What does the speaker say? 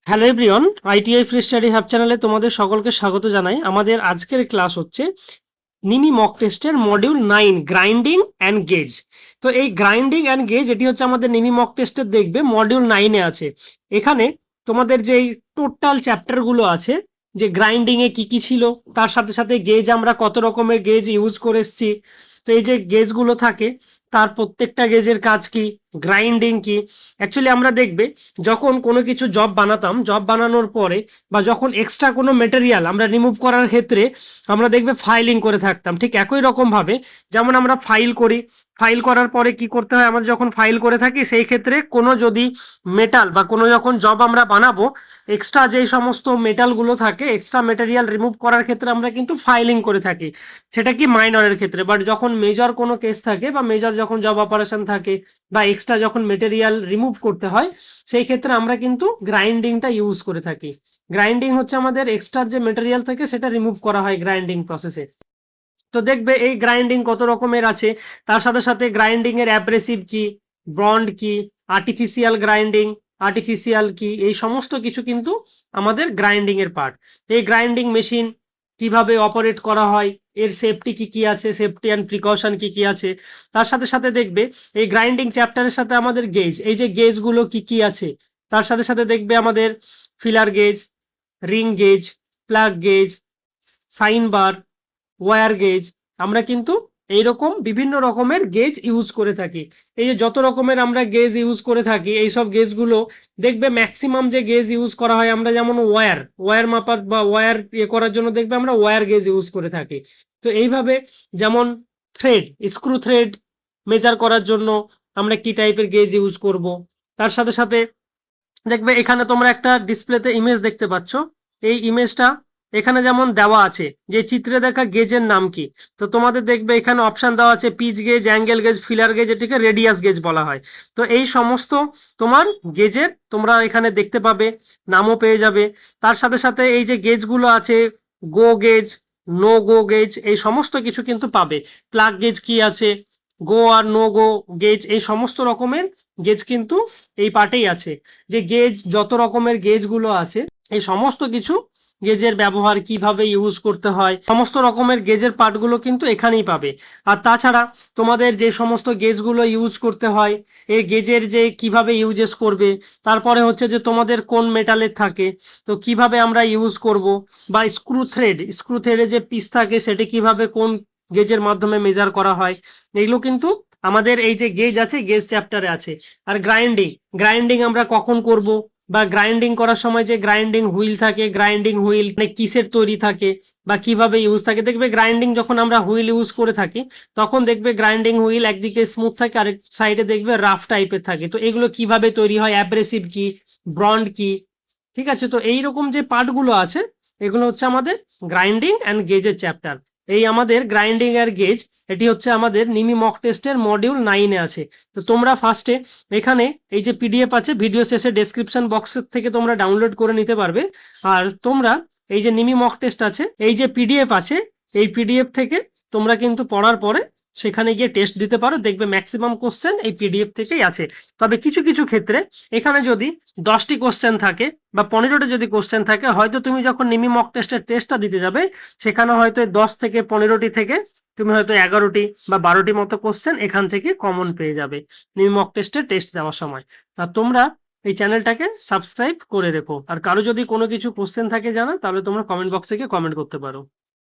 Hello everyone, ITI free study hub চ্যানেলে তোমাদের সকলকে স্বাগত জানাই। আমাদের আজকের ক্লাস হচ্ছে নিমি মক টেস্টের মডিউল 9 গ্রাইন্ডিং অ্যান্ড গেজ। তো এই গ্রাইন্ডিং অ্যান্ড গেজ এটি হচ্ছে আমাদের নিমি মক টেস্টের দেখবে মডিউল 9-এ আছে। এখানে তোমাদের যেই টোটাল চ্যাপ্টারগুলো আছে, যে গ্রাইন্ডিং এ কি কি ছিল, তার সাথে সাথে গেজ আমরা কত রকমের গেজ ইউজ করে এসেছি। তো এই যে গেজগুলো থাকে, তার প্রত্যেকটা গেজের কাজ কি, গ্রাইন্ডিং কি। অ্যাকচুয়ালি আমরা দেখবে যখন কোনো কিছু জব বানাতাম, জব বানানোর পরে বা যখন এক্সট্রা কোনো মেটেরিয়াল আমরা রিমুভ করার ক্ষেত্রে আমরা দেখবে ফাইলিং করে থাকতাম। ঠিক একই রকম ভাবে যেমন আমরা ফাইল করি, ফাইল করার পরে কি করতে হয়, আমরা যখন ফাইল করে থাকি সেই ক্ষেত্রে কোনো যদি মেটাল বা কোনো যখন জব আমরা বানাবো, এক্সট্রা যেই সমস্ত মেটালগুলো থাকে, এক্সট্রা মেটেরিয়াল রিমুভ করার ক্ষেত্রে আমরা কিন্তু ফাইলিং করে থাকি। সেটা কি মাইনরের ক্ষেত্রে, বাট যখন মেজর কোনো কেস থাকে বা মেজর যখন জব অপারেশন থাকে বা এক্সট্রা যখন মেটেরিয়াল রিমুভ করতে হয়, সেই ক্ষেত্রে আমরা কিন্তু গ্রাইন্ডিংটা ইউজ করে থাকি। গ্রাইন্ডিং হচ্ছে আমাদের এক্সট্রা যে মেটেরিয়াল থাকে সেটা রিমুভ করা হয় গ্রাইন্ডিং প্রসেসে। তো দেখবে এই গ্রাইন্ডিং কত রকমের আছে, তার সাথে সাথে গ্রাইন্ডিং এর অ্যাব্রেসিভ কি, ব্রন্ড কি, আর্টিফিশিয়াল গ্রাইন্ডিং, আর্টিফিশিয়াল কি, এই সমস্ত কিছু কিন্তু আমাদের গ্রাইন্ডিং এর পার্ট। এই গ্রাইন্ডিং মেশিন কিভাবে অপারেট করা হয়, এর সেফটি কি কি আছে, সেফটি অ্যান্ড প্রিকশন কি কি আছে। তার সাথে সাথে দেখবে এই গ্রাইন্ডিং চ্যাপ্টারের সাথে আমাদের গেজ, এই যে গেজগুলো কি কি আছে, তার সাথে সাথে দেখবে আমাদের feeler gauge, ring gauge, plug gauge, sine bar, wire gauge. আমরা কিন্তু এইরকম বিভিন্ন রকমের গেজ ইউজ করে থাকি। এই যে যত রকমের আমরা গেজ ইউজ করে থাকি, এইসব গেজগুলো দেখবে ম্যাক্সিমাম যে গেজ ইউজ করা হয়, আমরা যেমন ওয়্যার মাপার বা ওয়্যার করার জন্য দেখবে আমরা ওয়্যার গেজ ইউজ করে থাকি। তো এইভাবে যেমন থ্রেড, স্ক্রু থ্রেড মেজার করার জন্য আমরা কি টাইপের গেজ ইউজ করব। তার সাথে সাথে দেখবে এখানে তোমরা একটা ডিসপ্লেতে ইমেজ দেখতে পাচ্ছ। এই ইমেজটা এখানে যেমন দেওয়া আছে যে চিত্রে দেখা গেজের নাম কি। তো তোমাদের দেখবে এখানে অপশন দেওয়া আছে pitch gauge, angle gauge, feeler gauge, এটিকে রেডিয়াস গেজ বলা হয়। তো এই সমস্ত তোমার গেজের তোমরা এখানে দেখতে পাবে, নামও পেয়ে যাবে। তার সাথে সাথে এই যে গেজগুলো আছে, go gauge, no go gauge, এই সমস্ত কিছু কিন্তু পাবে। প্লাগ গেজ কি আছে, গো আর নো গো গেজ, এই সমস্ত রকমের গেজ কিন্তু এই পার্টেই আছে। যে গেজ যত রকমের গেজগুলো আছে, এই সমস্ত কিছু গেজের ব্যবহার কিভাবে ইউজ করতে হয়, সমস্ত রকমের গেজের পার্টগুলো কিন্তু এখানেই পাবে। আর তাছাড়া তোমাদের যে সমস্ত গেজগুলো ইউজ করতে হয়, এই গেজের যে কিভাবে ইউজেস করবে, তারপরে হচ্ছে যে তোমাদের কোন মেটালের থাকে, তো কিভাবে আমরা ইউজ করব, বা স্ক্রু থ্রেডে যে পিস থাকে সেটা কিভাবে কোন গেজের মাধ্যমে মেজার করা হয়, এগুলো কিন্তু আমাদের এই যে গেজ আছে গেজ চ্যাপ্টারে আছে। আর গ্রাইন্ডিং আমরা কখন করব, বা গ্রাইন্ডিং করার সময় যে গ্রাইন্ডিং হুইল থাকে, গ্রাইন্ডিং হুইল কিসের তৈরি থাকে বা কিভাবে ইউজ থাকে। দেখবে গ্রাইন্ডিং যখন আমরা হুইল ইউজ করে থাকি, তখন দেখবে গ্রাইন্ডিং হুইল একদিকে স্মুথ থাকে, আরেক সাইডে দেখবে রাফ টাইপের থাকে। তো এগুলো কিভাবে তৈরি হয়, অ্যাব্রেসিভ কি, ব্রন্ড কি, ঠিক আছে। তো এইরকম যে পার্টগুলো আছে, এগুলো হচ্ছে আমাদের গ্রাইন্ডিং অ্যান্ড গেজের চ্যাপ্টার। এই আমাদের গ্রাইন্ডিং আর গেজ, এটি হচ্ছে আমাদের নিমি মক টেস্টের মডিউল 9-এ আছে। তো তোমরা ফার্স্টে এখানে এই যে পিডিএফ আছে, ভিডিও শেষে ডেসক্রিপশন বক্সের থেকে তোমরা ডাউনলোড করে নিতে পারবে। আর তোমরা এই যে নিমি মক টেস্ট আছে, এই যে পিডিএফ আছে, এই পিডিএফ থেকে তোমরা কিন্তু পড়ার পরে সেখানে গিয়ে টেস্ট দিতে পারো। দেখবে ম্যাক্সিমাম কোশ্চেন এই পিডিএফ থেকেই আছে। তবে কিছু কিছু ক্ষেত্রে এখানে যদি 10টি কোশ্চেন থাকে বা 15টি যদি কোশ্চেন থাকে, হয়তো তুমি যখন নিমি মক টেস্টের টেস্টটা দিতে যাবে, সেখানে হয়তো 10 থেকে 15টি থেকে তুমি হয়তো 11টি বা 12টি মতো কোশ্চেন এখান থেকে কমন পেয়ে যাবে নিমি মক টেস্টের টেস্ট দেওয়ার সময়। তা তোমরা এই চ্যানেলটাকে সাবস্ক্রাইব করে রেখো। আর কারো যদি কোনো কিছু কোশ্চেন থাকে জানা, তাহলে তোমরা কমেন্ট বক্সে গিয়ে কমেন্ট করতে পারো।